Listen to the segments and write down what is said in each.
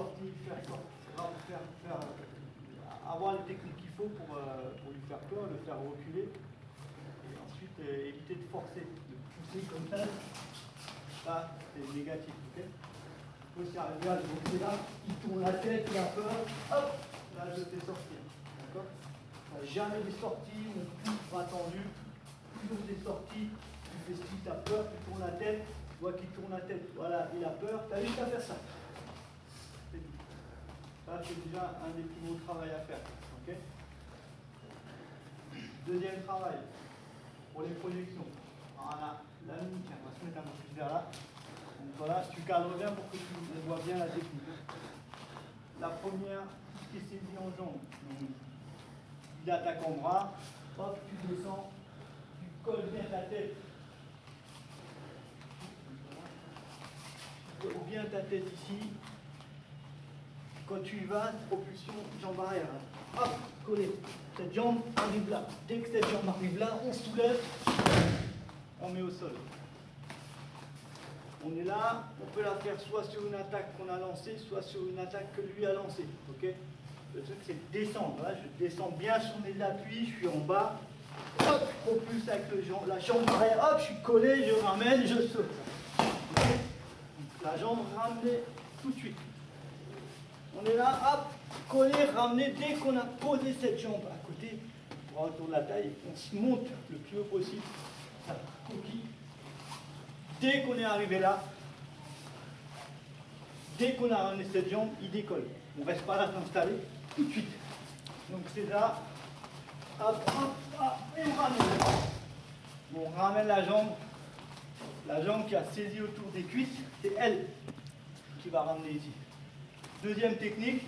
sorties, avoir les techniques qu'il faut pour lui faire peur, le faire reculer. Et ensuite, éviter de forcer, de pousser comme ça. Ça, c'est négatif. Okay, il faut s'y arriver à le bloquer là, il tourne la tête, il a peur, hop, là je fais sortir. D'accord? Jamais des sorties, on pousse bras tendu, toujours des sorties, tu fais ce tu as peur, tu tournes la tête, tu vois qu'il tourne la tête, voilà, il a peur, tu as juste à faire ça. C'est tout. Ça, c'est déjà un des plus gros travail à faire. Okay, deuxième travail, pour les projections. Voilà, la ligne, tiens, on va se mettre un peu plus vers là. Donc voilà, tu cadres bien pour que tu vois bien la technique. La première, tout ce qui est saisi en jambe. Il attaque en bras, hop, tu descends, tu colles bien ta tête. Tu colles bien ta tête ici. Quand tu y vas, propulsion, jambe arrière. Hop, collé. Cette jambe arrive là. Dès que cette jambe arrive là, on soulève, on met au sol. On est là, on peut la faire soit sur une attaque qu'on a lancée, soit sur une attaque que lui a lancée. Okay, le truc, c'est de descendre. Là, je descends bien sur mes appuis, je suis en bas. Hop, je propulse avec la jambe arrière. Hop, je suis collé, je ramène, je saute. Okay, la jambe ramenée tout de suite. On est là, hop, collé, ramené. Dès qu'on a posé cette jambe à côté, pour autour de la taille, on se monte le plus haut possible. Ça, coquille. Dès qu'on est arrivé là, dès qu'on a ramené cette jambe, il décolle. On ne reste pas là s'installer tout de suite. Donc c'est là, hop, hop, hop, et on ramène. On ramène la jambe qui a saisi autour des cuisses, c'est elle qui va ramener ici. Deuxième technique,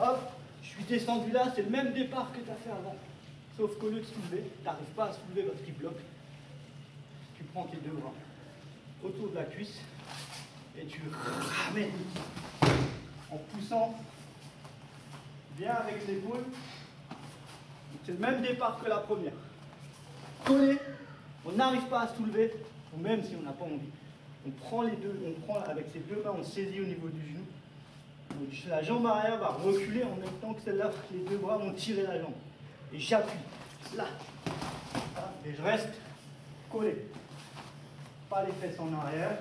hop, je suis descendu là, c'est le même départ que tu as fait avant. Sauf qu'au lieu de soulever, tu n'arrives pas à soulever parce qu'il bloque. Tu prends tes deux bras autour de la cuisse et tu ramènes en poussant bien avec l'épaule. C'est le même départ que la première. Collé, on n'arrive pas à soulever, ou même si on n'a pas envie. On prend les deux, on prend avec ses deux mains, on saisit au niveau du genou. Donc la jambe arrière va reculer en même temps que celle-là, les deux bras vont tirer la jambe. Et j'appuie là. Et je reste collé. Pas les fesses en arrière,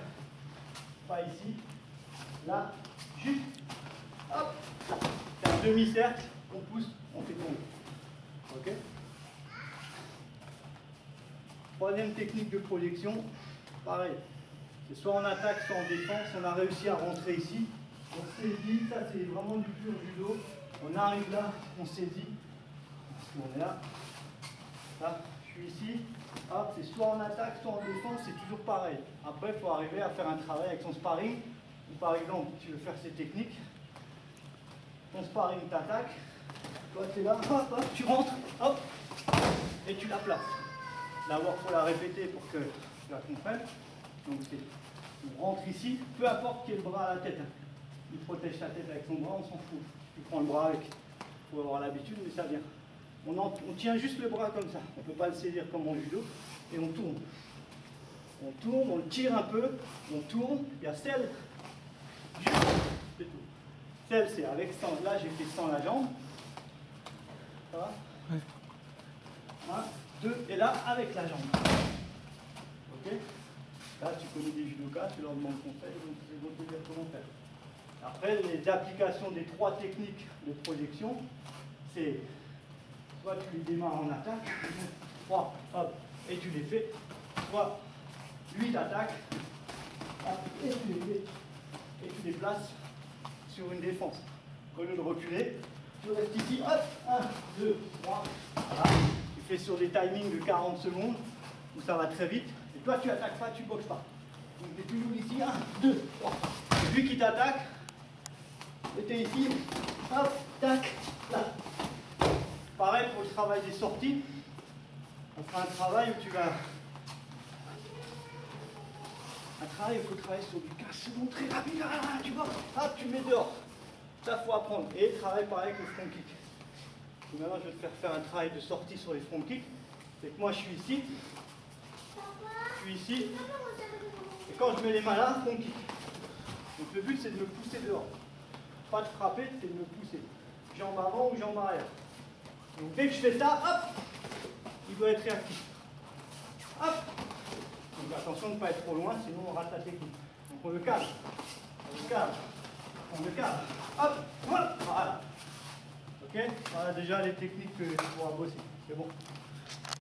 pas ici, là, juste, hop, c'est un demi-cercle, on pousse, on fait tomber. Ok? Troisième technique de projection, pareil, c'est soit en attaque, soit en défense, on a réussi à rentrer ici, on saisit, ça c'est vraiment du pur judo, on arrive là, on saisit, on est là, là. Je suis ici, hop, c'est soit en attaque, soit en défense, c'est toujours pareil. Après, il faut arriver à faire un travail avec son sparring. Ou par exemple, tu veux faire ces techniques, ton sparring t'attaque, toi tu es là, hop, hop, tu rentres, hop, et tu la places. D'abord, il faut la répéter pour que tu la comprennes. Donc, on rentre ici, peu importe qui est le bras à la tête. Il protège ta tête avec son bras, on s'en fout. Tu prends le bras avec, il faut avoir l'habitude, mais ça vient. On tient juste le bras comme ça, on ne peut pas le saisir comme en judo, et on tourne. On tourne, on le tire un peu, on tourne, il y a celle, c'est tout. Celle c'est avec sans, là j'ai fait sans la jambe. Ça va? Ouais. 1, 2, et là avec la jambe. Ok? Là tu connais des judokas, tu leur demandes conseil, donc ils vont te dire comment faire. Après les applications des 3 techniques de projection, c'est soit tu les démarres en attaque, 3, hop, et tu les fais, soit 8 attaques, hop, et tu les fais, et tu les places sur une défense. Au lieu de reculer, tu restes ici, hop, 1, 2, 3, voilà. Tu fais sur des timings de 40 secondes, où ça va très vite, et toi tu attaques pas, tu boxes pas. Donc tu es toujours ici, 1, 2, 3. Et lui qui t'attaque, et tu es ici, hop, tac, là. Pareil pour le travail des sorties, on fera un travail où tu vas... Un travail où il faut travailler sur du 15 secondes très rapide, ah, tu vois, hop, tu mets dehors. Ça, il faut apprendre. Et travail pareil avec le front kick. Donc maintenant, je vais te faire faire un travail de sortie sur les front kicks. C'est que moi, je suis ici, et quand je mets les mains là, front kick. Donc le but, c'est de me pousser dehors. pas de frapper, c'est de me pousser. Jambe avant ou jambe arrière. Donc dès que je fais ça, hop, il doit être réactif. Hop. Donc attention de ne pas être trop loin, sinon on rate la technique. Donc on le calme. On le calme. On le calme. Hop, voilà. Ok. Voilà déjà les techniques que tu pourras bosser. C'est bon.